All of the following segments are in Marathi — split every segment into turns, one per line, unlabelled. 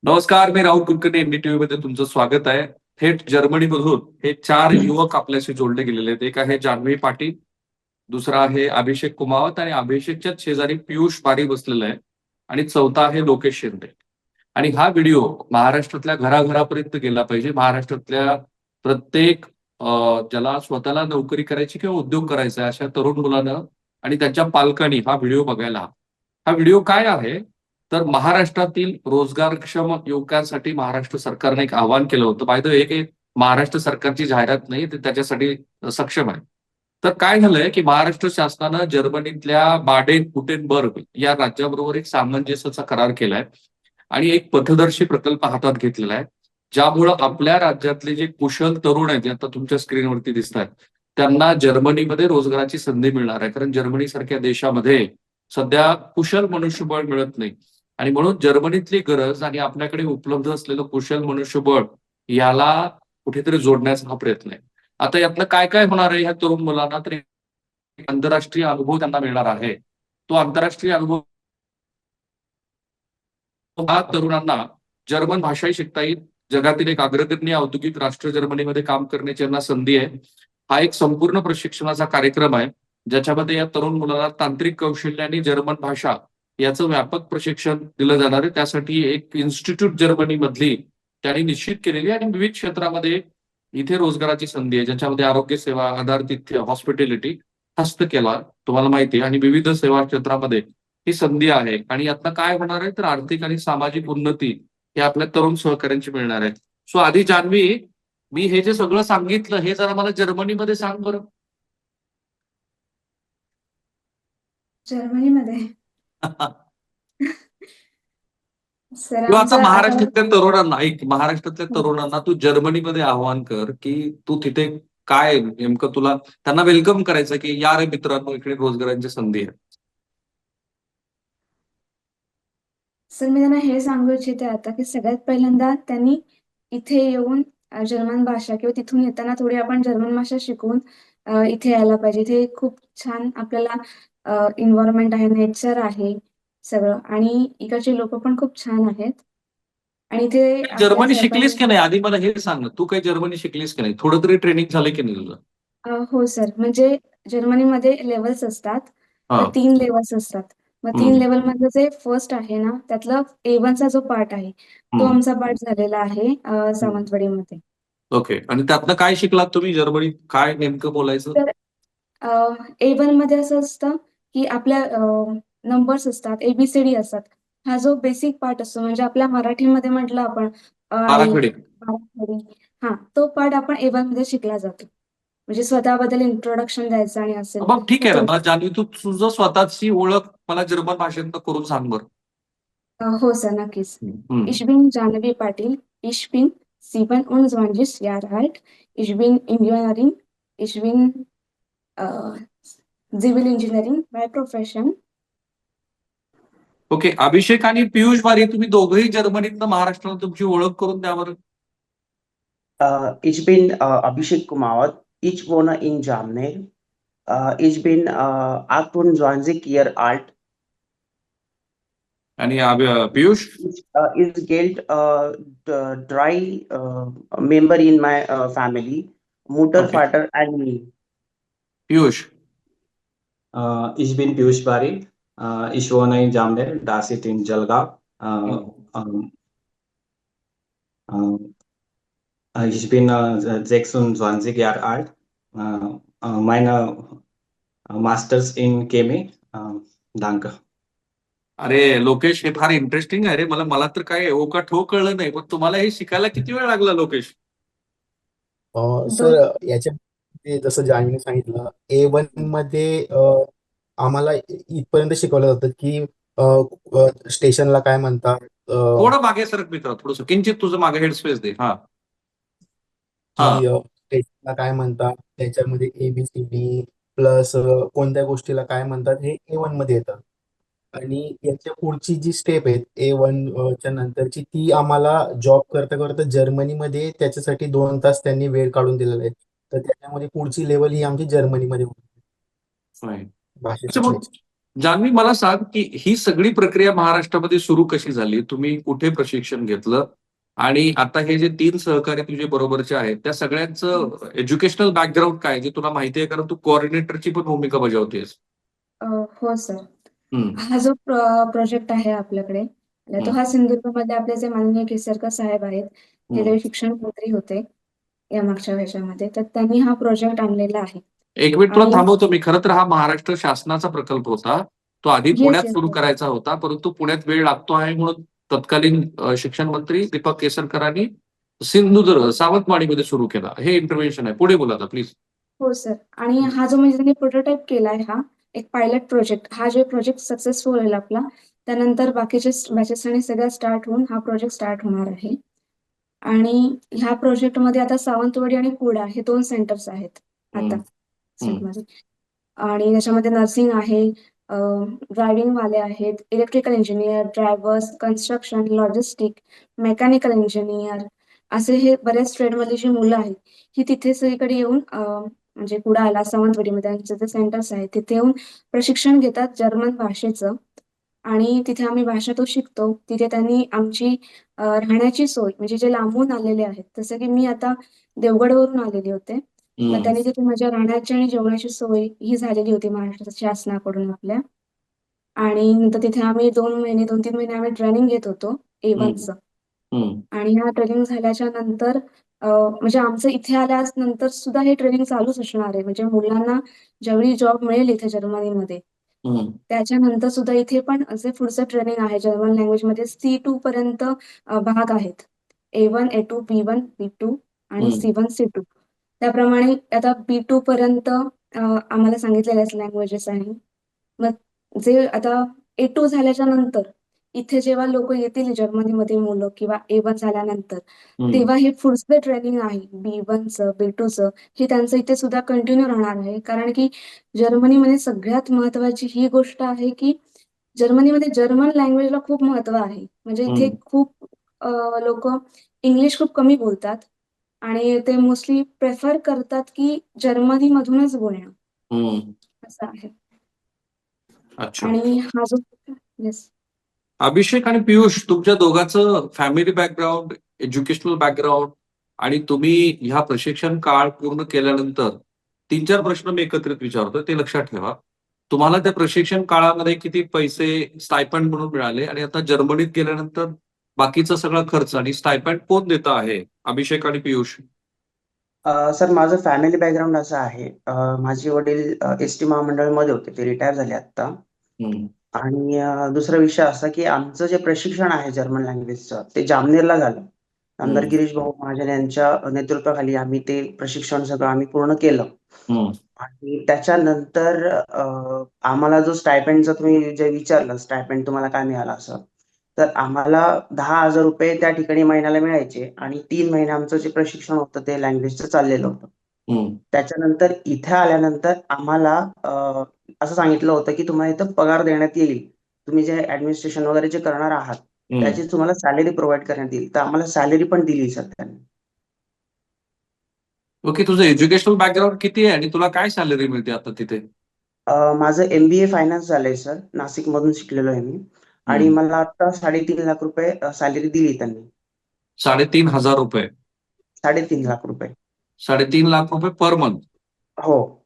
नमस्कार, मी राहुल कुलकर्णी. एनडीटीव्ही मध्ये तुमचं स्वागत आहे. थेट जर्मनीमधून हे 4 युवक आपल्याशी जोडले गेलेले आहेत. एक आहे जान्हवी पाटील, दुसरा आहे अभिषेक कुमावत आणि अभिषेकच्याच शेजारी पियुष पारी बसलेला आहे आणि चौथा आहे लोकेश शिंदे. आणि हा व्हिडिओ महाराष्ट्रातल्या घराघरापर्यंत गेला पाहिजे. महाराष्ट्रातल्या प्रत्येक ज्याला स्वतःला नोकरी करायची किंवा उद्योग करायचा आहे अशा तरुण मुलानं आणि त्यांच्या पालकांनी हा व्हिडिओ बघायला हवा. हा व्हिडिओ काय आहे, तर महाराष्ट्रातील रोजगारक्षम युवकांसाठी महाराष्ट्र सरकारने एक आवाहन केलं होतं. बाय द वे, हे महाराष्ट्र सरकारची जाहिरात नाही, ते त्याच्यासाठी सक्षम आहे. तर काय झालंय की महाराष्ट्र शासनानं जर्मनीतल्या बाडेन गुटेनबर्ग या राज्याबरोबर एक सामंजस्याचा करार केलाय आणि एक पथदर्शी प्रकल्प हातात घेतलेला आहे, ज्यामुळं आपल्या राज्यातले जे कुशल तरुण आहेत, जे आता तुमच्या स्क्रीनवरती दिसत आहेत, त्यांना जर्मनीमध्ये रोजगाराची संधी मिळणार आहे. कारण जर्मनीसारख्या देशामध्ये सध्या कुशल मनुष्यबळ मिळत नाही आणि म्हणून जर्मनीतली गरज आणि आपल्याकडे उपलब्ध असलेलं कुशल मनुष्यबळ याला कुठेतरी जोडण्याचा हा प्रयत्न आहे. आता यातलं काय काय होणार आहे ह्या तरुण मुलांना, तर एक आंतरराष्ट्रीय अनुभव त्यांना मिळणार आहे. तो आंतरराष्ट्रीय अनुभव हा तरुणांना जर्मन भाषाही शिकता येईल. जगातील एक अग्रगण्य औद्योगिक राष्ट्र जर्मनीमध्ये काम करण्याची यांना संधी आहे. हा एक संपूर्ण प्रशिक्षणाचा कार्यक्रम आहे, ज्याच्यामध्ये या तरुण मुलाला तांत्रिक कौशल्य आणि जर्मन भाषा याचं व्यापक प्रशिक्षण दिलं जाणार आहे. त्यासाठी एक इन्स्टिट्यूट जर्मनीमधली त्यांनी निश्चित केलेली आणि विविध क्षेत्रामध्ये इथे रोजगाराची संधी आहे, ज्याच्यामध्ये आरोग्य सेवा, आधारतिथ्य, हॉस्पिटॅलिटी, हस्तकला तुम्हाला माहिती आहे आणि विविध सेवा क्षेत्रामध्ये ही संधी आहे. आणि यातनं काय होणार आहे, तर आर्थिक आणि सामाजिक उन्नती हे आपल्या तरुण सहकाऱ्यांची मिळणार आहे. सो आधी जान्हवी, मी हे जे सगळं सांगितलं हे जरा मला जर्मनीमध्ये सांग बरं.
जर्मनीमध्ये सर
किंवा आता
आमचा आता
महाराष्ट्रातल्या तरुणांना, ऐक, महाराष्ट्रातल्या तरुणांना तू जर्मनीमध्ये आवाहन कर की तू तिथे काय नेमकं तुला त्यांना वेलकम करायचं की या रे मित्रांनो, इकडे रोजगारांची संधी आहे.
सर मी त्यांना हे सांगू इच्छिते आता की सगळ्यात पहिल्यांदा त्यांनी इथे येऊन जर्मन भाषा किंवा तिथून येताना थोडी आपण जर्मन भाषा शिकून इथे यायला पाहिजे. इथे खूप छान आपल्याला इन्व्हायरमेंट आहे, नेचर आहे सगळं, आणि इकडचे लोक पण खूप छान आहेत. आणि इथे आपल्या
जर्मनी शिकलीस
सरकारने
की नाही, आधी मला हे सांग ना, तू काही जर्मनी शिकलीस की नाही, थोडं तरी ट्रेनिंग झालं की नाही तुझं?
हो सर, म्हणजे जर्मनीमध्ये लेवल्स असतात.
हा.
3 लेवल्स असतात. मग 3
हम्म.
लेवल मधलं जे फर्स्ट आहे ना, त्यातलं A1 चा जो पार्ट आहे तो
हम्म.
आमचा पार्ट झालेला आहे सावंतवाडीमध्ये.
ओके. आणि त्यातनं काय शिकलात तुम्ही जर्मनीत, काय नेमकं बोलायचं?
तर A1 मध्ये असं असतं की आपल्या नंबर्स असतात, ABCD असतात. हा जो बेसिक पार्ट असतो, म्हणजे आपल्या मराठीमध्ये म्हटलं आपण आई,
आराखडे.
बाराखडी, हा तो पार्ट आपण A1 मध्ये शिकला जातो. म्हणजे स्वतःबद्दल इंट्रोडक्शन द्यायचं आणि असेल
मग ठीक
तर
आहे ना,
तो.
मला जान्हवी तू तुझं स्वतःची ओळख मला जर्मन भाषेतनं करून सांग बरं.
हो सर, नक्कीच.
हम्म.
Ich bin Janvi Patil. Ich bin 27 Jahre alt. Ich bin Engineering. Ich bin äh, Civil Engineering by Profession.
Okay. Abhishek आणि पियुष बारी, तुम्ही दोघंही जर्मनीतनं महाराष्ट्राला तुमची ओळख करून द्या बरं.
Ich bin Abhishek Kumawat. Ich wohne in Jamner. Ich bin 28 Jahre alt.
आणि Piyush?
Ich gilt drei member in my family, Mutter,
okay.
Vater and me.
Piyush?
Ich bin Piyush Bari. Ich wohne in Jamner, das ist in Jalgaon. Ähm, Ich bin 26 Jahre alt. Meine Masters in Chemie. Danke.
अरे लोकेश, हे फार इंटरेस्टिंग आहे रे. मला तर काय ओ का ठो कळलं नाही, पण तुम्हाला हे शिकायला किती वेळ लागला लोकेश?
दोन.
सर याच्या जसं जान्हवीने सांगितलं, A1 मध्ये आम्हाला इथपर्यंत शिकवलं जातं की स्टेशनला काय म्हणतात,
थोडं मागे सरक मित्र, थोडस किंचित तुझं मागे हेड स्पेस दे. हा. हा.
की स्टेशनला काय म्हणतात, त्याच्यामध्ये ABCD प्लस कोणत्या गोष्टीला काय म्हणतात हे A1 मध्ये येतं. आणि याच्या पुढची जी स्टेप आहे A1 च्या नंतरची, ती आम्हाला जॉब करता करता जर्मनीमध्ये त्याच्यासाठी 2 तास त्यांनी वेळ काढून दिलेला आहे. तर त्याच्यामध्ये पुढची लेवल ही आमची जर्मनीमध्ये होती
Fine.
भाषा
अच्छा, मग
शिकण्याची.
जान्हवी, मला सांग की ही सगळी प्रक्रिया महाराष्ट्रामध्ये सुरू कशी झाली? तुम्ही कुठे प्रशिक्षण घेतलं? आणि आता हे जे 3 सहकारी तुझे बरोबरचे आहेत, त्या सगळ्यांचं एज्युकेशनल बॅकग्राऊंड काय? जे तुला माहिती आहे, कारण तू कोऑर्डिनेटरची पण भूमिका बजावतेस.
हो सर.
हम्म,
हा जो प्रोजेक्ट आहे आपल्याकडे तो हा सिंधुदुर्गमध्ये आपले जे माननीय केसरकर साहेब आहेत, हे
हम्म.
जे शिक्षण मंत्री होते या मागच्या ह्याच्यामध्ये, तर त्यांनी हा प्रोजेक्ट आणलेला आहे.
एक मिनिट तुला
आणि
थांबवतो मी. खरं तर हा महाराष्ट्र शासनाचा प्रकल्प होता. तो आधी
येस
पुण्यात
येस
सुरू करायचा होता, परंतु पुण्यात वेळ लागतो आहे म्हणून तत्कालीन शिक्षण मंत्री दीपक केसरकरांनी सिंधुदुर्ग सावंतवाडीमध्ये सुरू केला. हे इंटरव्हेन्शन आहे. पुढे बोला आता प्लीज.
हो सर. आणि हा जो म्हणजे त्यांनी प्रोटोटाइप केलाय, हा एक पायलट प्रोजेक्ट, हा जो प्रोजेक्ट सक्सेसफुल होईल आपला, त्यानंतर बाकीचे बॅचेस आणि सगळं स्टार्ट होऊन हा प्रोजेक्ट स्टार्ट होणार आहे. आणि ह्या प्रोजेक्टमध्ये आता सावंतवाडी आणि कुडा हे 2 सेंटर्स आहेत आता सीटमध्ये. आणि त्याच्यामध्ये नर्सिंग आहे, ड्रायव्हिंग वाले आहेत, electrical engineer, drivers, construction, logistic, mechanical engineer, असे हे बऱ्याच ट्रेडमधली जी मुलं आहेत, ही तिथे सगळीकडे येऊन म्हणजे कुडाळला, सावंतवाडीमध्ये त्यांचे जे सेंटर्स आहेत, तिथे येऊन प्रशिक्षण घेतात जर्मन भाषेचं. आणि तिथे आम्ही भाषा तो शिकतो. तिथे त्यांनी आमची राहण्याची सोय, म्हणजे जे लांबून आलेले आहेत, जसं की मी आता देवगडवरून आलेले होते. मग त्यांनी तिथे माझ्या राहण्याची आणि जेवणाची सोय ही झालेली होती महाराष्ट्र शासनाकडून आपल्या. आणि नंतर तिथे आम्ही 2-3 महिने आम्ही ट्रेनिंग घेत होतो A1चं. आणि ह्या ट्रेनिंग झाल्याच्या नंतर म्हणजे आमचं इथे आल्यानंतर सुद्धा हे ट्रेनिंग चालूच असणार आहे. म्हणजे मुलांना ज्यावेळी जॉब मिळेल इथे जर्मनीमध्ये, त्याच्यानंतर सुद्धा इथे पण असे पुढचं ट्रेनिंग आहे जर्मन लँग्वेजमध्ये. C2 पर्यंत भाग आहेत. A1, A2, B1, B2 आणि C1, C2. त्याप्रमाणे आता B2 पर्यंत आम्हाला सांगितलेल्या लँग्वेजेस आहे. मग जे आता A2 झाल्याच्या नंतर इथे जेव्हा लोक येतील जर्मनीमध्ये मुलं किंवा A1 झाल्यानंतर, तेव्हा हे पुढचं ट्रेनिंग आहे B1चं, B2चं, हे त्यांचं इथे सुद्धा कंटिन्यू राहणार आहे. कारण की जर्मनीमध्ये सगळ्यात महत्वाची ही गोष्ट आहे की जर्मनीमध्ये जर्मन लँग्वेजला खूप महत्व आहे. म्हणजे इथे खूप लोक इंग्लिश खूप कमी बोलतात आणि ते मोस्टली प्रेफर करतात की जर्मनीमधूनच बोलणं, असं आहे.
अच्छा.
आणि हा जो येस
अभिषेक आणि पियुष, तुमच्या दोघांचं फॅमिली बॅकग्राऊंड, एज्युकेशनल बॅकग्राऊंड आणि तुम्ही ह्या प्रशिक्षण काळ पूर्ण केल्यानंतर 3-4 प्रश्न मी एकत्रित विचारतो, ते लक्षात ठेवा. तुम्हाला त्या प्रशिक्षण काळामध्ये किती पैसे स्टायपंड म्हणून मिळाले आणि आता जर्मनीत गेल्यानंतर बाकीचा सगळा खर्च आणि स्टायपंड कोण देत आहे? अभिषेक आणि पियुष.
सर, माझं फॅमिली बॅकग्राऊंड असं आहे. माझे वडील एसटी महामंडळामध्ये होते, ते रिटायर झाले आता. आणि दुसरा विषय असा की आमचं जे प्रशिक्षण आहे जर्मन लँग्वेजचं, ते जामनेरला झालं. आमदार गिरीश भाऊ महाजन यांच्या नेतृत्वाखाली आम्ही ते प्रशिक्षण सगळं आम्ही पूर्ण केलं. आणि त्याच्यानंतर आम्हाला जो स्टायपेंडचा तुम्ही जे विचारलं, स्टायपेंड तुम्हाला काय मिळालं असं, तर आम्हाला 10,000 रुपये त्या ठिकाणी महिन्याला मिळायचे. आणि 3 महिने आमचं जे प्रशिक्षण होतं ते लँग्वेजचं चाललेलं होतं. त्याच्यानंतर इथे आल्यानंतर आम्हाला असं सांगितलं होतं की तुम्हाला इथं पगार देण्यात येईल. तुम्ही जे ऍडमिनिस्ट्रेशन वगैरे जे करणार आहात, त्याची तुम्हाला सॅलरी प्रोव्हाइड करण्यात येईल. तर आम्हाला सॅलरी पण दिली सर त्यांनी.
ओके, तुझं एज्युकेशनल बॅकग्राऊंड किती आहे आणि तुला काय सॅलरी मिळते आता तिथे?
माझं MBA फायनान्स झालंय सर. नाशिक मधून शिकलेलो आहे मी. आणि मला आता 3.5 लाख रुपये सॅलरी दिली त्यांनी.
3,500 रुपये?
3.5 लाख रुपये.
3.5 लाख रुपये पर मंथ?
हो.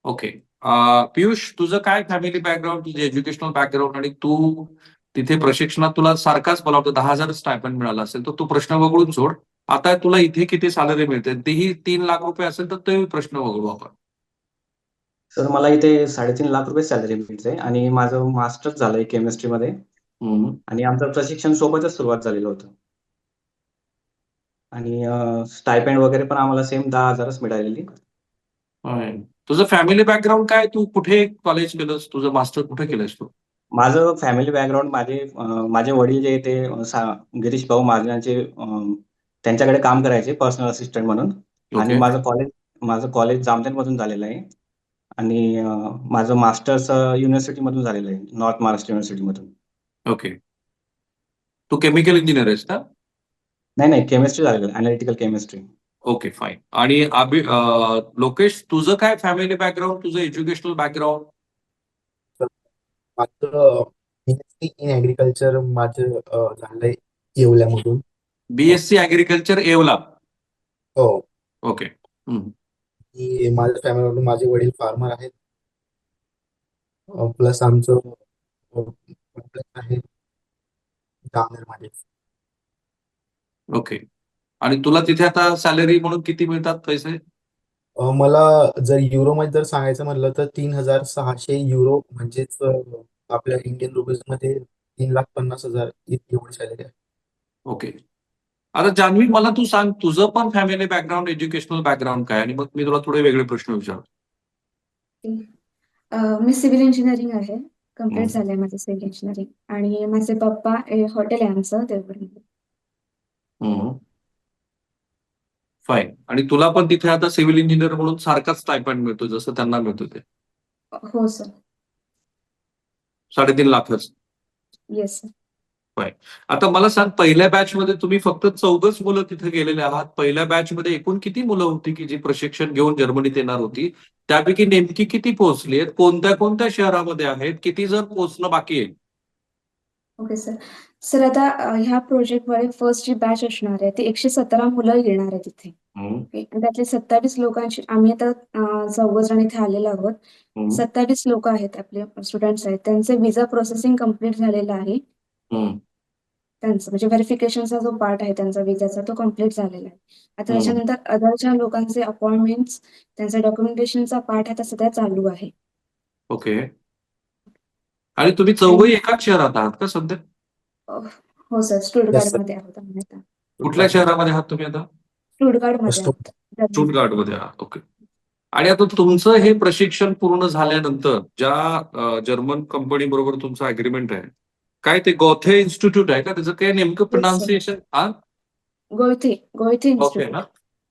ओके. पियुष, तुझं काय फॅमिली बॅकग्राऊंड, तुझं एज्युकेशनल बॅकग्राऊंड आणि तू तिथे प्रशिक्षणात तुला सारखाच मला वाटतं 10,000 स्टायपंड मिळाला असेल, तर तू प्रश्न वगळून सोड. आता तुला इथे किती सॅलरी मिळते? तेही 3 लाख रुपये असेल तर तोही प्रश्न वगळू आपण.
सर, मला इथे 3.5 लाख रुपये सॅलरी मिळते आणि माझं मास्टर्स झालंय केमिस्ट्रीमध्ये. आणि आमचं प्रशिक्षण सोबतच सुरुवात झालेलं होतं. आणि स्टायपेंड वगैरे पण आम्हाला सेम 10,000च मिळालेली.
तुझं फॅमिली बॅकग्राऊंड काय? तू कुठे कॉलेज केलंस? तुझं मास्टर कुठे केलंस तू?
माझं फॅमिली बॅकग्राऊंड, माझे वडील जे ते गिरीश भाऊ महाजनांचे त्यांच्याकडे काम करायचे पर्सनल असिस्टंट म्हणून. आणि माझं कॉलेज जामनेर मधून झालेलं आहे. आणि माझं मास्टर्स युनिव्हर्सिटी मधून झालेलं आहे, नॉर्थ महाराष्ट्र युनिव्हर्सिटी मधून.
ओके. तू केमिकल इंजिनियर आहेस का?
नाही, केमिस्ट्री झालेलं आहे, अनालिटिकल केमिस्ट्री.
Okay, fine. आणि लोकेश, तुझं काय फॅमिली बॅकग्राऊंड, तुझं एज्युकेशनल बॅकग्राऊंड?
माझं BSc इन ऍग्रिकल्चर माझं झालंय येवल्यामधून.
BSc agriculture Yeola.
हो.
ओके.
की माझ्या फॅमिलीमधून माझे वडील फार्मर आहेत. प्लस आमचं कॉम्प्लेक्स आहे जामनेरमध्ये.
ओके. आणि तुला तिथे आता सॅलरी म्हणून किती मिळतात पैसे?
मला जर युरोमध्ये जर सांगायचं म्हटलं तर 3,600 युरो म्हणजेच आपल्या इंडियन रुपीज मध्ये 3,50,000 एवढी सॅलरी आहे.
ओके. आता जान्हवी, मला तू सांग, तुझं पण फॅमिली बॅकग्राऊंड, एज्युकेशनल बॅकग्राऊंड काय? आणि मग मी तुला थोडे वेगळे प्रश्न विचारतो.
मी सिव्हिल इंजिनिअरिंग आहे. कम्प्लीट
हम्म.
झालंय माझं सिव्हिल इंजिनिअरिंग. आणि माझे पप्पा हॉटेल आहे आमचं देवगडमध्ये.
फाईन. आणि तुला पण तिथे आता सिव्हिल इंजिनियर म्हणून सारखाच स्टायपेंड मिळतो जसं त्यांना मिळतो ते?
हो सर.
3.5 लाखच.
Yes sir.
आता मला सांग, पहिल्या बॅच मध्ये तुम्ही फक्त 4च मुलं तिथे गेलेले आहात. पहिल्या बॅच मध्ये एकूण किती मुलं होती की जी प्रशिक्षण घेऊन जर्मनीत येणार होती? त्यापैकी नेमकी किती पोहोचली आहेत? कोणत्या कोणत्या शहरामध्ये आहेत? किती जर पोहोचणं बाकी आहे?
Okay sir. सर आता ह्या प्रोजेक्टमध्ये फर्स्ट जी बॅच असणार आहे ती 117 मुलं येणार आहे तिथे. ओके. आणि त्यातले 27 लोकांची आम्ही आता 14 जण इथे आलेलो आहोत. 27 लोक आहेत, आपले स्टुडंट्स आहेत. त्यांचे व्हिसा प्रोसेसिंग कम्प्लीट झालेलं आहे. त्यांचं म्हणजे व्हेरिफिकेशनचा जो पार्ट आहे त्यांचा विजाचा तो कम्प्लीट झालेला आहे. आता त्याच्यानंतर अदरच्या लोकांचे अपॉइंटमेंट्स, त्यांचा डॉक्युमेंटेशनचा पार्ट आता सध्या चालू आहे.
ओके. आणि तुम्ही चौघही एकाच शहरात आहात का सध्या?
हो सर. स्टुटगार्टमध्ये आहोत आम्ही आता.
कुठल्या शहरामध्ये आहात तुम्ही आता?
स्टुटगार्टमध्ये आहोत.
स्टुटगार्टमध्ये आहात. ओके. आणि आता तुमचं हे प्रशिक्षण पूर्ण झाल्यानंतर ज्या जर्मन कंपनी बरोबर तुमचं अग्रीमेंट आहे, काय ते गॉथे इन्स्टिट्यूट आहे का? त्याचं काय नेमकं प्रोनाउन्सिएशन?
गोयथे
okay
institute.
ना?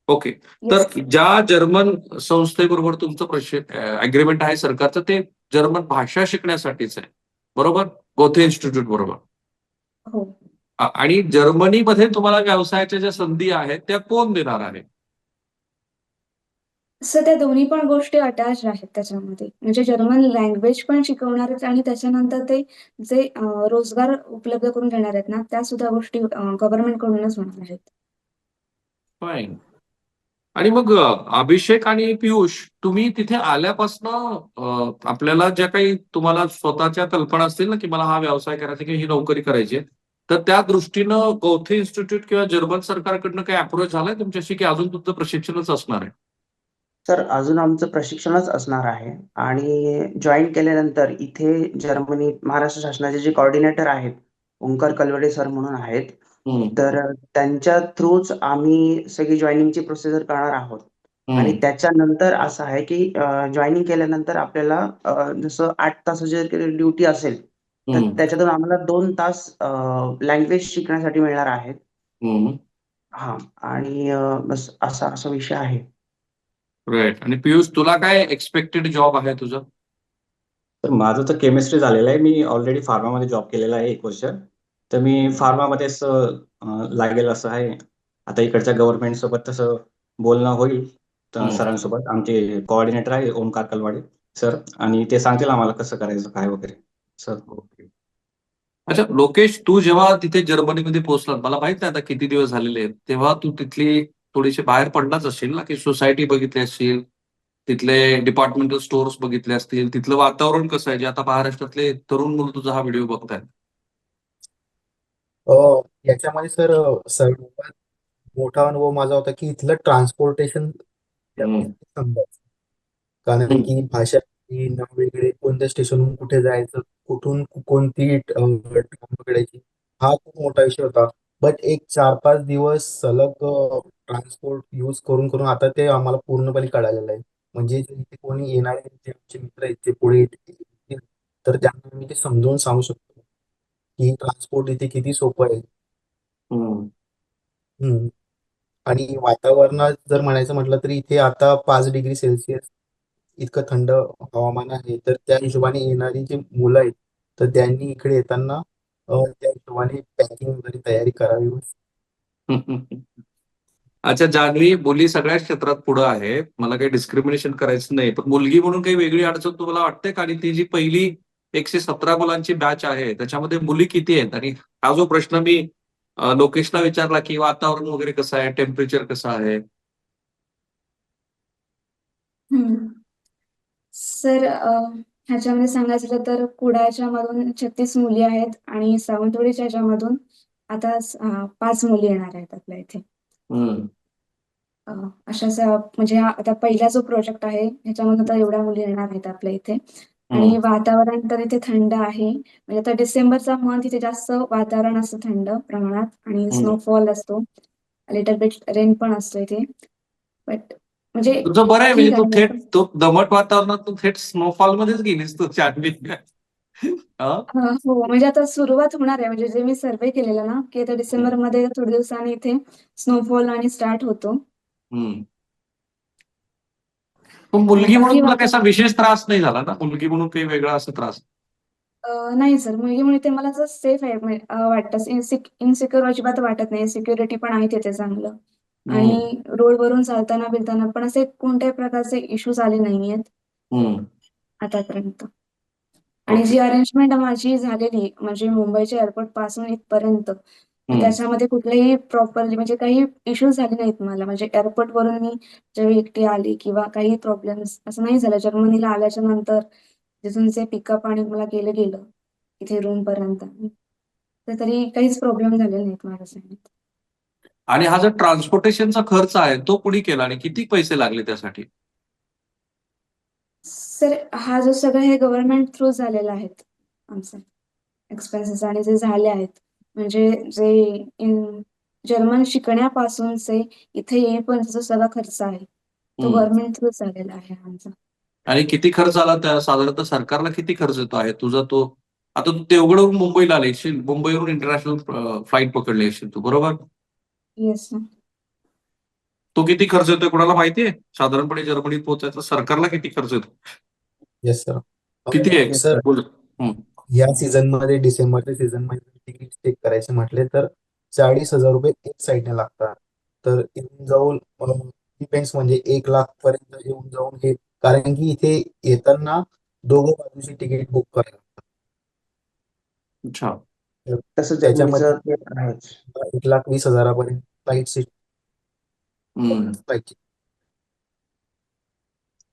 ओके. तर ज्या जर्मन संस्थेबरोबर तुमचं अग्रीमेंट आहे सरकारचं, ते जर्मन भाषा शिकण्यासाठीच आहे, बरोबर? गोथे इन्स्टिट्यूट बरोबर.
हो.
आणि जर्मनीमध्ये तुम्हाला व्यवसायाच्या ज्या संधी आहेत त्या कोण देणार आहे?
सर त्या दोन्ही पण गोष्टी अटॅच आहेत त्याच्यामध्ये. म्हणजे जर्मन लँग्वेज पण शिकवणार आहेत आणि त्याच्यानंतर ते जे रोजगार उपलब्ध करून देणार आहेत ना, त्या सुद्धा गोष्टी गव्हर्नमेंट कडूनच होणार आहेत.
फाईन. आणि मग अभिषेक आणि पियुष, तुम्ही तिथे आल्यापासनं आपल्याला ज्या काही तुम्हाला स्वतःच्या कल्पना असतील ना, की मला हा व्यवसाय करायचा किंवा ही नोकरी करायची आहे, तर त्या दृष्टीनं गोथे इन्स्टिट्यूट किंवा जर्मन सरकारकडनं काही अप्रोच झालाय तुमच्याशी, की अजून तुमचं प्रशिक्षणच असणार आहे?
सर, अजून आमचं प्रशिक्षणच असणार आहे आणि जॉईन केल्यानंतर इथे जर्मनीत महाराष्ट्र शासनाचे जे कोऑर्डिनेटर आहेत, ओंकार कलवडे सर म्हणून आहेत. तर त्यांच्या थ्रूच आम्ही सगळी जॉईनिंगची प्रोसिजर करणार आहोत. आणि त्याच्यानंतर असं आहे की जॉईनिंग केल्यानंतर आपल्याला जसं 8 तासाची ड्युटी असेल, तर त्याच्यातून आम्हाला 2 तास लँग्वेज शिकण्यासाठी मिळणार आहेत. हां. आणि बस असा विषय आहे.
राईट. आणि पियुष, तुला काय एक्सपेक्टेड जॉब आहे तुझं?
तर माझं तर केमिस्ट्री झालेलं आहे. मी ऑलरेडी फार्मामध्ये जॉब केलेला आहे 1 वर्ष. तर मी फार्मामध्येच लागेल असं आहे. आता इकडच्या गव्हर्नमेंट सोबत तसं बोलणं होईल सरांसोबत. आमचे कोऑर्डिनेटर आहे ओंकार कलवाडे सर, आणि ते सांगतील आम्हाला कसं करायचं काय वगैरे सर.
ओके. अच्छा लोकेश, तू जेव्हा तिथे जर्मनीमध्ये पोहोचला, मला माहित नाही आता किती दिवस झालेले आहेत, तेव्हा तू तिथली थोडीशी बाहेर पडलाच असशील ना, की सोसायटी बघितली असशील, तिथले डिपार्टमेंटल स्टोअर्स बघितले असतील, तिथलं वातावरण कसं आहे, जे आता महाराष्ट्रातले तरुण मुलं तुझा हा व्हिडिओ बघतायत?
याच्यामध्ये सर सर्वात मोठा अनुभव माझा होता की इथलं ट्रान्सपोर्टेशन समजायचं. कारण की भाषा वेगळे, कोणत्या स्टेशनहून कुठे जायचं, कुठून कोणती ट्रेन पकडायची, हा खूप मोठा विषय होता. बट एक 4-5 दिवस सलग ट्रान्सपोर्ट यूज करून करून आता ते आम्हाला पूर्णपणे कळालेलं आहे. म्हणजे इथे कोणी येणारे जे आमचे मित्र आहेत ते पुढे येतील, तर त्यांना मी ते समजावून सांगू शकतो की ट्रान्सपोर्ट इथे किती सोपं आहे. आणि वातावरणात जर म्हणायचं म्हटलं तर इथे आता 5 डिग्री सेल्सिअस इतकं थंड हवामान आहे. तर त्या हिशोबाने येणारी जी मुलं आहेत, तर त्यांनी इकडे येताना त्या हिशोबाने पॅकिंग वगैरे तयारी करावी.
अच्छा जान्हवी, मुली सगळ्या क्षेत्रात पुढे आहे, मला काही डिस्क्रिमिनेशन करायचं नाही, पण मुलगी म्हणून काही वेगळी अडचण तुम्हाला वाटते का? आणि ती जी पहिली 117 मुलांची बॅच आहे, त्याच्यामध्ये मुली किती आहेत? आणि हा जो प्रश्न मी लोकेशला विचारला की वातावरण वगैरे कसं आहे, टेम्परेचर कसं आहे?
सर ह्याच्यामध्ये सांगायचं झालं तर कुडाळच्या मधून 36 मुली आहेत आणि सावंतवाडीच्या ह्याच्यामधून आता 5 मुली येणार आहेत आपल्या इथे. अशाच म्हणजे हा आता पहिला जो प्रोजेक्ट आहे ह्याच्यामधून आता एवढ्या मुली येणार आहेत आपल्या इथे. आणि वातावरण तर इथे थंड आहे, म्हणजे आता डिसेंबरचा मंथ इथे जास्त वातावरण असतं थंड प्रमाणात आणि स्नोफॉल असतो, लिटल बिट रेन पण असतो इथे. बट म्हणजे
तुझं बरं आहे, म्हणजे
ठीक
तू
आहे.
थेट तो दमट वातावरणात तू थेट स्नोफॉल मध्येच गेलीस तू जान्हवी.
हो, म्हणजे आता सुरुवात होणार आहे, म्हणजे जे मी सर्वे केलेला ना की आता डिसेंबरमध्ये थोड्या दिवसांनी इथे स्नोफॉल आणि स्टार्ट होतो.
पण मुलगी म्हणून
बाकी
तुला काही असा विशेष त्रास नाही झाला ना? मुलगी म्हणून काही वेगळा असा त्रास?
नाही सर, मुलगीमुळे ते मला असं सेफ आहे वाटतं. इन्सिक्युअर अजिबात वाटत नाही. सिक्युरिटी पण आहे तिथे चांगलं. आणि रोडवरून चालताना बिलताना पण असे कोणत्याही प्रकारचे इश्यूज आले नाहीयेत आतापर्यंत. आणि जी अरेंजमेंट माझी झालेली म्हणजे मुंबईच्या एअरपोर्ट पासून इथपर्यंत, त्याच्यामध्ये कुठलेही प्रॉपरली म्हणजे काही इश्यूज झाले नाहीत मला. म्हणजे एअरपोर्ट वरून मी जेव्हा एकटी आली किंवा काही प्रॉब्लेम्स असं नाही झालं. जर्मनीला आल्याच्या नंतर तिथून जे पिकअप आणि मला गेलं इथे रूम पर्यंत, तर तरी काहीच प्रॉब्लेम झाले नाहीत माझ्या साईडने.
आणि हा जो ट्रान्सपोर्टेशनचा खर्च आहे तो कुणी केला आणि किती पैसे लागले त्यासाठी?
सर हा जो सगळं हे गव्हर्नमेंट थ्रू झालेला आहेत आमचे एक्सपेन्सेस आणि जे झाले आहेत, म्हणजे जे जर्मन शिकण्यापासूनचे इथे येईपर्यंत जो सगळा खर्च आहे तो गव्हर्नमेंट थ्रू झालेला आहे आमचा.
आणि किती खर्च आला त्या साधारणतः सरकारला किती खर्च येतो आहे तुझा तो? आता तू देवगडवरून मुंबईला आले असशील, मुंबईवरून इंटरनॅशनल फ्लाईट पकडली असशील तू, बरोबर?
Yes sir.
तो किती खर्च येतोय कोणाला माहितीये? साधारणपणे जर्मनीत पोहोचायचा सरकारला किती खर्च येतो?
Yes sir.
किती आहे?
सर
बोल.
या सीझन मध्ये डिसेंबरच्या सीझन मध्ये तिकीट चेक करायचे म्हटले तर 40,000 रुपये एक साईडने लागतात. तर येऊन जाऊन डिपेंड्स म्हणजे 1 लाख पर्यंत येऊन जाऊन हे, कारण की इथे येताना दोघं बाजूची तिकीट बुक करायला लागतात.
अच्छा.
तर
तसं
त्याच्यामध्ये
जर्मनीचं ते आहेच.
1,20,000 फ्लाईट सीट पाहिजे.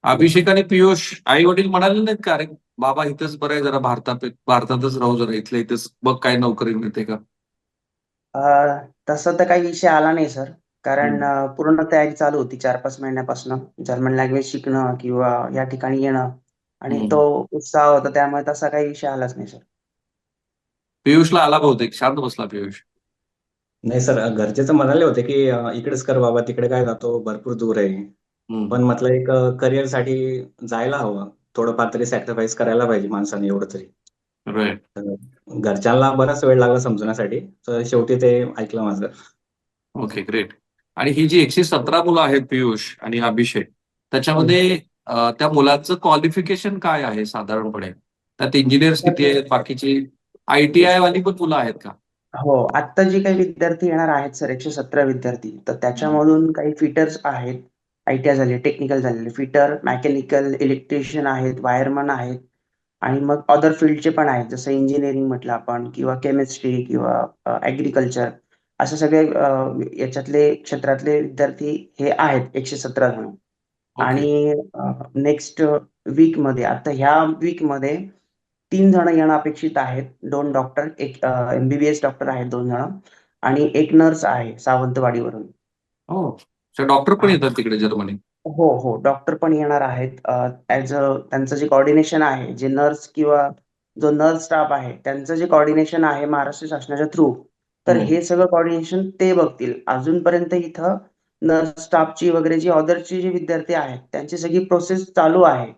अभिषेक आणि पियुष आई वडील म्हणाले नाहीत का, अरे बाबा इथंच बरं आहे, जरा भारतातच राहू, जरा इथल्या इथंच बघ काय नोकरी मिळते का?
तसं तर काही विषय आला नाही सर, कारण पूर्ण तयारी चालू होती 4-5 महिन्यापासून जर्मन लँग्वेज शिकणं किंवा या ठिकाणी येणं, आणि तो उत्साह होता, त्यामुळे तसा काही विषय आलाच नाही सर.
पियुषला आला बहुतेक, शांत बसला पियुष.
नाही सर, घरचे तर म्हणाले होते की इकडेच कर बाबा, तिकडे काय जातो, भरपूर दूर आहे. पण म्हटलं एक करिअर साठी जायला हवं, थोडंफार तरी सॅक्रिफाईस करायला पाहिजे माणसाने, एवढं तरी. घरच्यांना बराच वेळ लागला समजण्यासाठी, तर शेवटी ते ऐकलं माझं.
Okay, great. आणि ही जी 117 मुलं आहेत पियुष आणि अभिषेक, त्याच्यामध्ये त्या मुलांचं क्वालिफिकेशन काय आहे साधारणपणे? त्यात इंजिनियर्स किती आहेत, बाकीची ITI वाली पण मुलं आहेत का?
हो, आता जे काही विद्यार्थी येणार आहेत सर, 117 विद्यार्थी, तर त्याच्यामधून काही फिटर्स आहेत, ITI झाले, टेक्निकल झालेले फिटर, मेकॅनिकल, इलेक्ट्रिशियन आहेत, वायरमन आहेत, आणि मग अदर फील्डचे पण आहेत, जसं इंजिनिअरिंग म्हटलं आपण किंवा केमिस्ट्री किंवा ऍग्रिकल्चर, असे सगळे याच्यातले क्षेत्रातले विद्यार्थी हे आहेत 117 जण. आणि नेक्स्ट वीकमध्ये, आता ह्या वीकमध्ये 3 जण येणं अपेक्षित आहेत. 2 डॉक्टर, एक MBBS डॉक्टर आहेत 2 जण, आणि एक नर्स आहे सावंतवाडीवरून.
हो, डॉक्टर पण येतात तिकडे जर्मनी?
हो, हो, डॉक्टर पण येणार आहेत. त्यांचं जे कोऑर्डिनेशन आहे, जे नर्स किंवा जो नर्स स्टाफ आहे, त्यांचं जे कोऑर्डिनेशन आहे महाराष्ट्र शासनाच्या थ्रू, तर हे सगळं कोऑर्डिनेशन ते बघतील. अजूनपर्यंत इथं नर्स स्टाफची वगैरे जी अदरची जे विद्यार्थी आहेत, त्यांची सगळी प्रोसेस चालू आहे.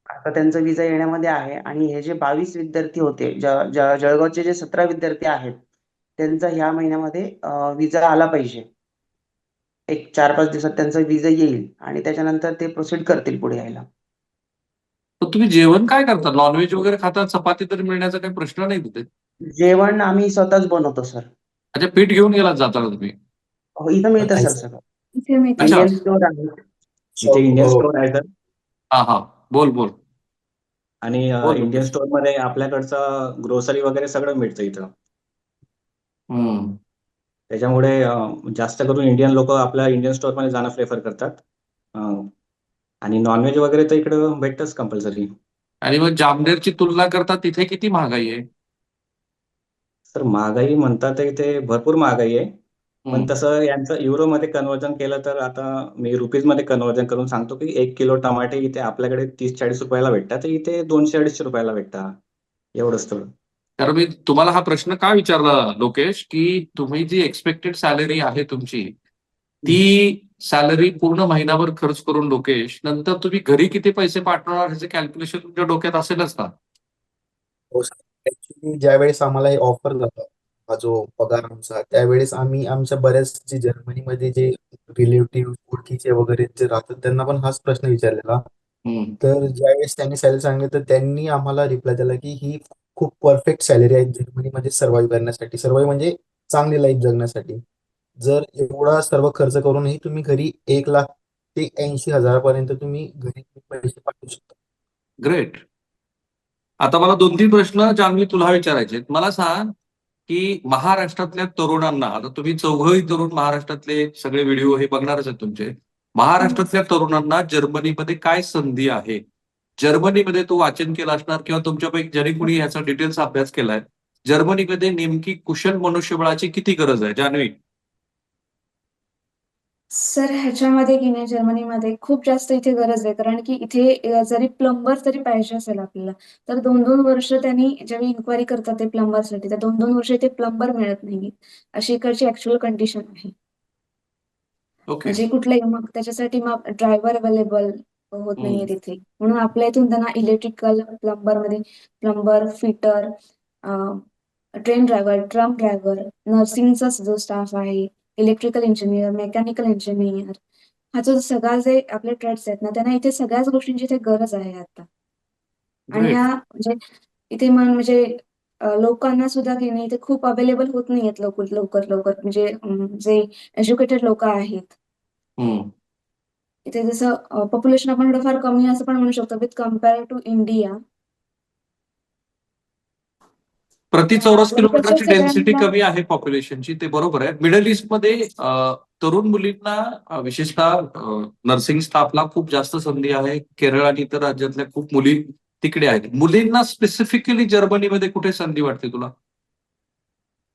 आता त्यांचा विजा येण्यामध्ये आहे, आणि हे जे 22 विद्यार्थी होते, जळगावचे जे 17 विद्यार्थी आहेत, त्यांचा ह्या महिन्यामध्ये विजा आला पाहिजे. एक 4-5 दिवसात त्यांचा विजा येईल, आणि त्याच्यानंतर ते प्रोसीड करतील पुढे यायला.
पण तुम्ही जेवण काय करता? नॉनव्हेज वगैरे खाता? चपाती तर मिळण्याचा काही प्रश्न नाही तिथे?
जेवण आम्ही स्वतःच बनवतो सर.
अच्छा, पीठ घेऊन गेलात जाताना तुम्ही?
हो, इथं मिळतं सर सगळं.
इथे मी
अच्छा.
इंडियन स्टोअर आहे.
इथे इंडियन स्टोअर आहे सर.
हा, बोल.
आणि
हो
इंडियन
लोकेश.
स्टोअरमध्ये आपल्याकडचं ग्रोसरी वगैरे सगळं मिळतं इथं.
हम्म.
त्याच्यामुळे जास्त करून इंडियन लोक आपल्या इंडियन स्टोअरमध्ये जाणं प्रेफर करतात. अं, आणि नॉनव्हेज वगैरे तर इकडं भेटतंच कंपल्सरी.
आणि मग जामनेरची तुलना करता तिथे किती महागाई आहे?
तर महागाई म्हणतात तर इथे भरपूर महागाई आहे. पण
हम्म.
तसं यांचं युरोमध्ये कन्व्हर्जन केलं तर आता मी रुपीजमध्ये कन्व्हर्जन करून सांगतो की 1 किलो टमाटे इथे आपल्याकडे 30-40 रुपयाला भेटतात, तर इथे 200-250 रुपयाला भेटतात. एवढंच तर.
तर मी तुम्हाला हा प्रश्न का विचारला लोकेश, की तुम्ही जी एक्सपेक्टेड सॅलरी आहे तुमची, ती सॅलरी पूर्ण महिनाभर खर्च करून लोकेश, नंतर तुम्ही घरी किती पैसे पाठवणार ह्याचे कॅल्क्युलेशन तुमच्या डोक्यात असेलच ना?
हो सर, ऍक्च्युली ज्यावेळेस आम्हाला हे ऑफर झाला, हा जो पगार आमचा, त्यावेळेस आम्ही आमच्या बऱ्याच जे जर्मनीमध्ये जे रिलेटिव्ह ओळखीचे वगैरे जे राहतात त्यांना पण हाच प्रश्न विचारलेला.
हम्म.
तर ज्यावेळेस त्यांनी सॅलरी सांगितलं तर त्यांनी आम्हाला रिप्लाय दिला की ही खूप परफेक्ट सॅलरी आहे जर्मनीमध्ये सर्व्हाइव्ह करण्यासाठी, सर्व्हाइव्ह म्हणजे चांगली लाईफ जगण्यासाठी. जर एवढा सर्व खर्च करूनही तुम्ही घरी 1,80,000 पर्यंत तुम्ही घरी पैसे पाठवू शकता.
ग्रेट. आता मला 2-3 प्रश्न जान्हवी तुला विचारायचे आहेत. मला सांग, की महाराष्ट्रातल्या तरुणांना, आता तुम्ही चौघही तरुण महाराष्ट्रातले सगळे व्हिडिओ हे बघणारच आहेत तुमचे. महाराष्ट्रातल्या तरुणांना जर्मनीमध्ये काय संधी आहे? जर्मनीमध्ये तू वाचन केलं असणार किंवा तुमच्यापैकी ज्यांनी कुणी याचा डिटेल्स अभ्यास केलाय. जर्मनीमध्ये नेमकी कुशल मनुष्यबळाची किती गरज आहे जान्हवी?
सर ह्याच्यामध्ये की नाही जर्मनीमध्ये खूप जास्त इथे गरज आहे. कारण की इथे जरी प्लंबर जरी पाहिजे असेल आपल्याला, तर 2-2 वर्ष त्यांनी ज्यावेळी इन्क्वायरी करतात ते प्लंबरसाठी, तर 2-2 वर्ष इथे प्लंबर मिळत नाहीये. अशी इकडची ॲक्चुअल कंडिशन आहे.
ओके.
म्हणजे कुठलाही मग त्याच्यासाठी मग ड्रायव्हर अवेलेबल होत नाहीये
हम्म.
तिथे. म्हणून आपल्या इथून त्यांना इलेक्ट्रिकल प्लंबरमध्ये plumber, fitter, train driver, truck driver, नर्सिंगचा जो स्टाफ आहे, इलेक्ट्रिकल इंजिनियर, मेकॅनिकल इंजिनियर, हा जो सगळा जे आपले ट्रेड्स आहेत ना, त्यांना इथे सगळ्याच गोष्टींची इथे गरज आहे आता. आणि
ग्रेट.
ह्या म्हणजे इथे म्हणजे लोकांना सुद्धा की नाही इथे खूप अवेलेबल होत नाहीयेत लवकर म्हणजे जे एज्युकेटेड लोकं आहेत.
हम्म.
इथे जसं पॉप्युलेशन आपण थोडंफार कमी असं पण म्हणू शकतो विथ कंपेअर टू इंडिया.
प्रति चौरस
जरी कसं
किलोमीटरची डेन्सिटी
सगळ्यांना
कमी आहे पॉप्युलेशनची, ते बरोबर आहे. मिडल ईस्टमध्ये तरुण मुलींना विशेषतः नर्सिंग स्टाफला खूप जास्त संधी आहे. केरळ आणि इतर राज्यातल्या खूप मुली तिकडे आहेत. मुलींना स्पेसिफिकली जर्मनीमध्ये कुठे संधी वाटते तुला?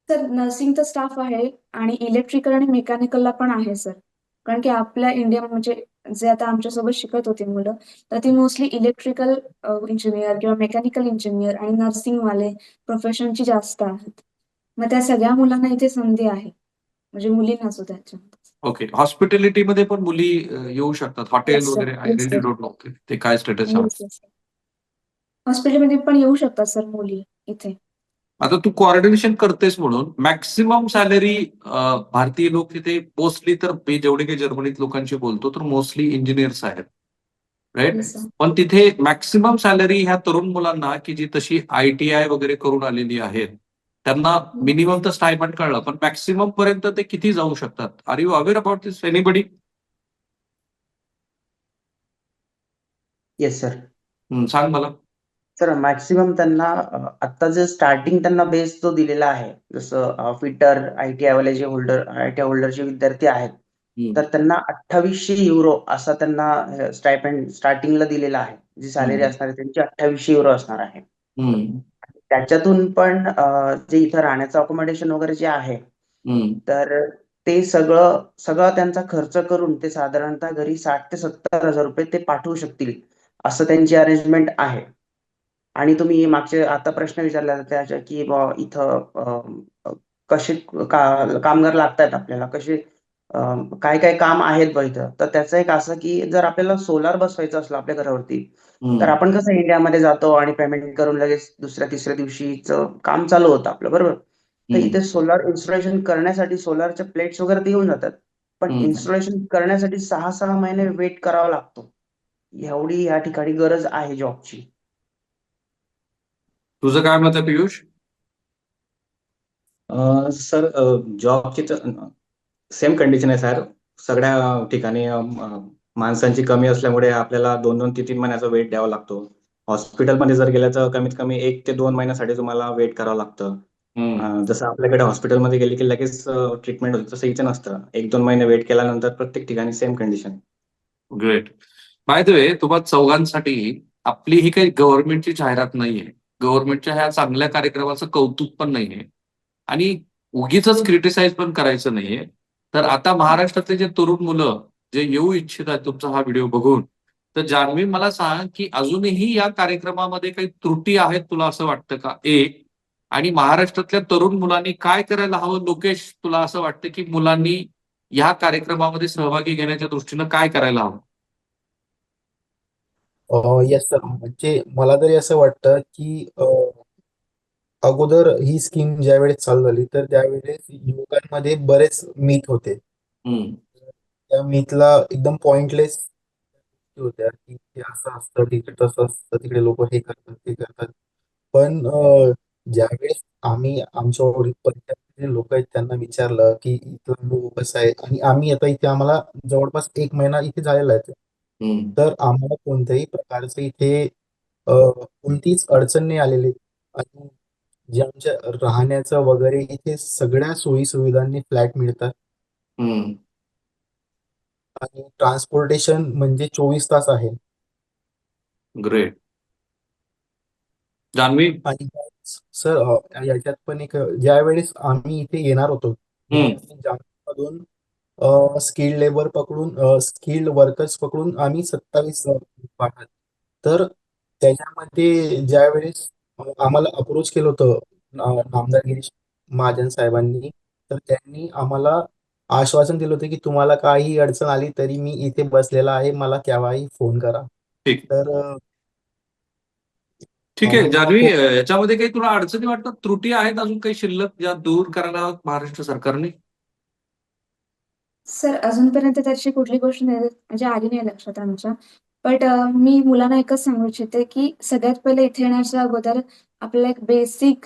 तर नर्सिंगचा स्टाफ आहे आणि इलेक्ट्रिकल आणि मेकॅनिकलला पण आहे सर. कारण की आपल्या इंडिया म्हणजे जे आता आमच्यासोबत शिकत होती मुलं, तर ती मोस्टली इलेक्ट्रिकल इंजिनियर किंवा मेकॅनिकल इंजिनियर आणि नर्सिंगवाले प्रोफेशनची जास्त आहेत. मग त्या सगळ्या मुलांना इथे संधी आहे. म्हणजे मुलींना सुद्धा ह्याच्यामध्ये.
ओके. हॉस्पिटॅलिटीमध्ये पण मुली येऊ शकतात. Hotel
yes sir.
वगैरे I
yes
really
sir.
Don't know ते काय स्टेटस आहे.
Yes, yes. हॉस्पिटलमध्ये पण येऊ शकतात सर मुली इथे.
आता तू कोऑर्डिनेशन करतेस म्हणून मॅक्सिमम सॅलरी भारतीय लोक तिथे मोस्टली, तर मी जेवढे काही जर्मनीत लोकांशी बोलतो तर मोस्टली इंजिनियर्स आहेत. राईट.
Yes sir.
पण तिथे मॅक्सिमम सॅलरी ह्या तरुण मुलांना की जी तशी ITI वगैरे करून आलेली आहेत, त्यांना मिनिमम तर स्टायपंड कळलं, पण मॅक्सिमम पर्यंत ते किती जाऊ शकतात? Are you aware about this anybody?
Yes sir.
सांग मला.
सर मॅक्सिमम त्यांना आता जे स्टार्टिंग त्यांना बेस जो दिलेला आहे, जसं फिटर, ITI वाले जे ITI होल्डरचे विद्यार्थी आहेत, तर त्यांना 2800 युरो असा त्यांना स्टायपेंड स्टार्टिंगला दिलेला आहे. जी सॅलरी असणार आहे त्यांची 2800 युरो असणार आहे. त्याच्यातून पण जे इथं राहण्याचं अकोमोडेशन वगैरे जे आहे, तर ते सगळं त्यांचा खर्च करून ते साधारणतः घरी 60,000 ते 70,000 रुपये ते पाठवू शकतील, असं त्यांची अरेंजमेंट आहे. आणि तुम्ही मागचे आता प्रश्न विचारला त्याच्या की इथं कसे कामगार लागतायत आपल्याला, कसे काय-काय काम आहेत बा इथं. तर त्याचं एक असं की जर आपल्याला सोलार बसवायचं असलं आपल्या घरावरती, तर आपण कसं इंडियामध्ये जातो आणि पेमेंट करून लगेच दुसऱ्या-तिसऱ्या दिवशीचं काम चालू होतं आपलं, बरोबर? तर इथे सोलार इन्स्टॉलेशन करण्यासाठी सोलारच्या प्लेट्स वगैरे ते येऊन जातात. पण इन्स्टॉलेशन करण्यासाठी 6-6 महिने वेट करावा लागतो. एवढी या ठिकाणी गरज आहे जॉबची.
तुझं काय मत आहे पियुष?
सर जॉबची तर सेम कंडिशन आहे सर. सगळ्या ठिकाणी माणसांची कमी असल्यामुळे आपल्याला 2-2, 3-3 महिन्याचा वेट द्यावा लागतो. हॉस्पिटलमध्ये जर गेलं तर कमीत कमी 1 ते 2 महिन्यासाठी तुम्हाला वेट करावं लागतं. जसं आपल्याकडे हॉस्पिटलमध्ये गेले की लगेच ट्रीटमेंट होते, तसं इथे नसतं. 1-2 महिने वेट केल्यानंतर प्रत्येक ठिकाणी same condition.
Great. By the way, तुम्हा चौघांसाठी आपली ही काही गव्हर्नमेंटची जाहिरात नाहीये. गव्हर्नमेंटच्या ह्या चांगल्या कार्यक्रमाचं कौतुक पण नाहीये आणि उगीच क्रिटिसाइज पण करायचं नाहीये. तर आता महाराष्ट्रातले जे तरुण मुलं जे येऊ इच्छित आहेत तुमचा हा व्हिडिओ बघून, तर जान्हवी मला सांग की अजूनही या कार्यक्रमामध्ये काही त्रुटी आहेत तुला असं वाटतं का? एक, आणि महाराष्ट्रातल्या तरुण मुलांनी काय करायला हवं? लोकेश, तुला असं वाटतं की मुलांनी या कार्यक्रमामध्ये सहभागी घेण्याच्या दृष्टीनं काय करायला हवं?
येस सर, म्हणजे मला तरी असं वाटतं की अगोदर ही स्कीम ज्यावेळेस चालू झाली तर त्यावेळेस युवकांमध्ये बरेच मिथ होते. त्या मिथला एकदम पॉइंटलेस होत्या की हे असं असतं, तिकडे तसं असतं, तिकडे लोक हे करतात ते करतात. पण ज्यावेळेस आम्ही आमच्या परिसरातले लोक आहेत त्यांना विचारलं की इथला अनुभव कसा आहे, आणि आम्ही आता इथे आम्हाला जवळपास 1 महिना इथे झालेला आहे, तर आम्हाला कोणत्याही प्रकारचे इथे कोणतीच अडचण नाही आलेली. आणि जे आमच्या राहण्याचं वगैरे इथे सगळ्या सोयी सुविधांनी फ्लॅट मिळतात. आणि ट्रान्सपोर्टेशन म्हणजे 24 तास आहे.
ग्रेट. जान्हवी?
आणि सर याच्यात पण एक, ज्या वेळेस आम्ही इथे येणार होतो जामखेडमधून स्किल्ड लेबर पकडून स्किल्ड वर्कर्स पकडून आम्ही 27 पाठवले. तर त्याच्यामध्ये ज्या वेळेस आम्हाला अप्रोच केलं होतं नामदार गिरीश महाजन साहेबांनी, तर त्यांनी आम्हाला आश्वासन दिलं होतं की तुम्हाला काही अडचण आली तरी मी इथे बसलेला आहे, मला केव्हाही फोन करा.
ठीक
तर
ठीक आहे जान्हवी,
तो
याच्यामध्ये काही तुला अडचणी वाटतात? त्रुटी आहेत अजून काही शिल्लक ज्या दूर करायला हव्यात महाराष्ट्र सरकारने?
सर अजूनपर्यंत त्याची कुठली गोष्ट नाही म्हणजे आली नाही लक्षात आमच्या. बट मी मुलांना एकच सांगू इच्छिते की सगळ्यात पहिले इथे येण्याच्या अगोदर आपल्याला एक बेसिक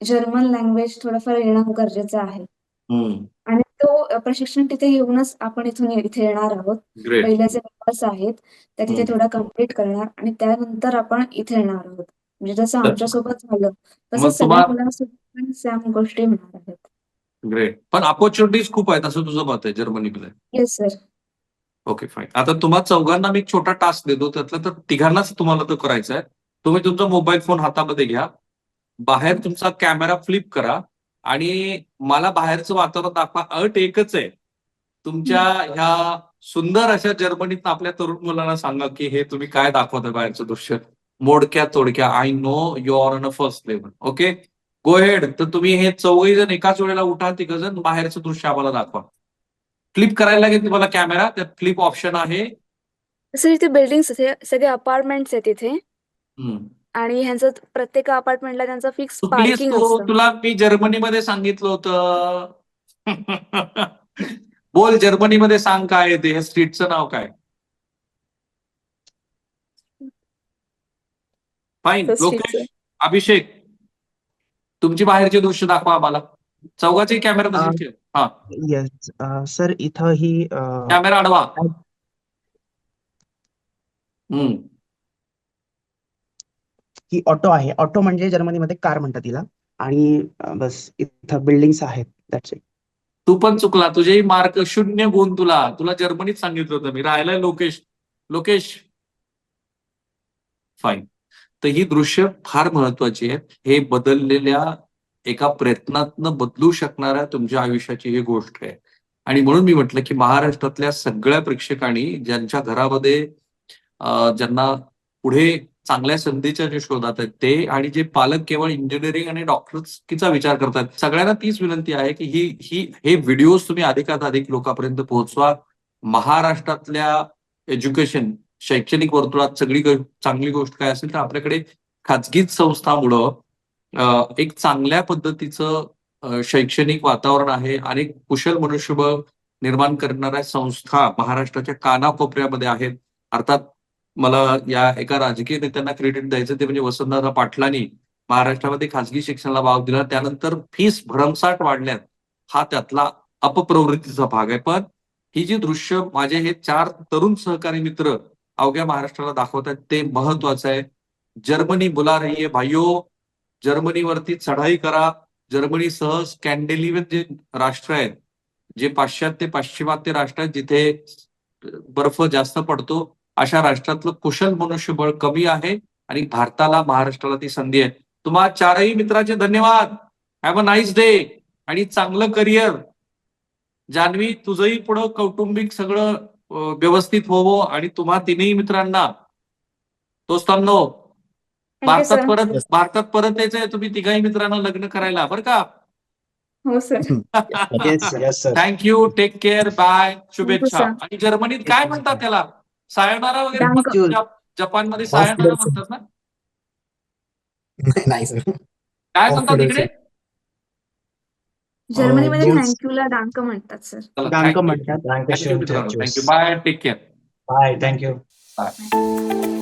जर्मन लँग्वेज थोडंफार येणं गरजेचं आहे. आणि तो प्रशिक्षण तिथे येऊनच आपण इथे येणार आहोत.
ग्रेट.
पहिले जे पेपर्स आहेत त्या तिथे थोडा कम्प्लीट करणार आणि त्यानंतर आपण इथे येणार आहोत. म्हणजे जसं आमच्यासोबत झालं तसं
मग
सगळ्या मुलांसोबत पण सेम गोष्टी होणार आहेत.
ग्रेट. पण ऑपॉर्च्युनिटीज खूप आहेत असं तुझं मत आहे जर्मनीमध्ये?
Yes sir.
Okay, fine. आता तुम्हा चौघांना मी एक छोटा टास्क देतो, त्यातलं तर तिघांनाच तुम्हाला तो करायचा आहे. तुम्ही तुमचा मोबाईल फोन हातामध्ये घ्या, बाहेर तुमचा कॅमेरा फ्लिप करा आणि मला बाहेरचं वातावरण दाखवा. अट एकच आहे, तुमच्या ह्या सुंदर अशा जर्मनीत आपल्या तरुण मुलांना सांगा की हे तुम्ही काय दाखवताय बाहेरचं दृश्य, मोडक्या तोडक्या. I know you are on a first level. Okay, go ahead. तर तुम्ही हे चौघही जण एकाच वेळेला उठा, तिघजण बाहेरचं दृश्य आम्हाला दाखवा. फ्लिप करायला लागेल तुम्हाला कॅमेरा, त्यात फ्लिप ऑप्शन आहे.
सर इथे बिल्डिंग्स सगळे अपार्टमेंट्स आहेत इथे आणि ह्यांचं प्रत्येक अपार्टमेंटला त्यांचं फिक्स
चुकलीस
पार्किंग
तू,
असतं.
तुला मी जर्मनीमध्ये सांगितलं होतं. बोल, जर्मनीमध्ये सांग काय आहे ते, हे स्ट्रीटचं नाव काय? फाईन. लोकेश, अभिषेक, तुमची बाहेरचे दृश्य दाखवा आम्हाला. चौघाचे कॅमेरा तसेच ठेव. हा,
येस सर, इथं ही
कॅमेरा अडवा.
ही ऑटो आहे. ऑटो म्हणजे जर्मनीमध्ये कार म्हणतात तिला. आणि बस इथं बिल्डिंग्स आहेत. That's it.
तू पण चुकला, तुझेही मार्क 0 गुण. तुला जर्मनीत सांगितलं होतं मी. राहिलाय लोकेश. लोकेश, फाईन. तर ही दृश्य फार महत्वाची आहेत. हे बदललेल्या एका प्रयत्नातनं बदलू शकणाऱ्या तुमच्या आयुष्याची ही गोष्ट आहे. आणि म्हणून मी म्हटलं की महाराष्ट्रातल्या सगळ्या प्रेक्षकांनी ज्यांच्या घरामध्ये ज्यांना पुढे चांगल्या संधीच्या जे शोधात आहेत ते, आणि जे पालक केवळ इंजिनिअरिंग आणि डॉक्टर्सकीचा विचार करतात, सगळ्यांना तीच विनंती आहे की हे व्हिडिओज तुम्ही अधिकाधिक लोकांपर्यंत पोहोचवा. महाराष्ट्रातल्या एज्युकेशन, शैक्षणिक वर्तुळात सगळी चांगली गोष्ट काय असेल तर आपल्याकडे खाजगी संस्थांमुळं एक चांगल्या पद्धतीचं शैक्षणिक वातावरण आहे. अनेक कुशल मनुष्यबळ निर्माण करणाऱ्या संस्था महाराष्ट्राच्या कानाकोपऱ्यामध्ये आहेत. अर्थात मला या एका राजकीय नेत्यांना क्रेडिट द्यायचं, ते म्हणजे वसंतदादा पाटलांनी महाराष्ट्रामध्ये खासगी शिक्षणाला वाव दिला. त्यानंतर फीस भरमसाठ वाढल्यात, हा त्यातला अपप्रवृत्तीचा भाग आहे. पण ही जी दृश्य माझे हे 4 तरुण सहकारी मित्र अवघ्या महाराष्ट्राला दाखवतात ते महत्वाचं आहे. जर्मनी बुला रही है भाइयों. जर्मनीवरती चढाई करा. जर्मनीसह स्कॅन्डिनेव्हियन जे राष्ट्र आहेत, जे पाश्चिमात्य राष्ट्र आहेत, जिथे बर्फ जास्त पडतो, अशा राष्ट्रातलं कुशल मनुष्यबळ कमी आहे आणि भारताला, महाराष्ट्राला ती संधी आहे. तुम्हा चारही मित्रांचे धन्यवाद. हॅव अ नाईस डे आणि चांगलं करिअर. जान्हवी, तुझंही पुढं कौटुंबिक सगळं व्यवस्थित होवो आणि तुम्हा तिन्ही मित्रांना, दोस्तांनो,
थँक्यू सर.
भारतात परत यायचंय तुम्ही तिघाही मित्रांना लग्न करायला, बरं का?
हो sir.
Yes sir.
Thank you. Take care. Bye.
Thank you
शुभेच्छा.
सर.
आणि जर्मनीत काय म्हणतात त्याला? सायोनारा वगैरे
Danke.
म्हणतात? जपानमध्ये सायोनारा म्हणतात ना?
नाही सर.
काय म्हणतात इकडे?
जर्मनीमध्ये
Cheers.
थँक्यूला डांक म्हणतात सर.
डांक म्हणतात.
थँक्यू मित्रांनो. Thank you. Bye. Take care.
Bye. Thank you.
Bye.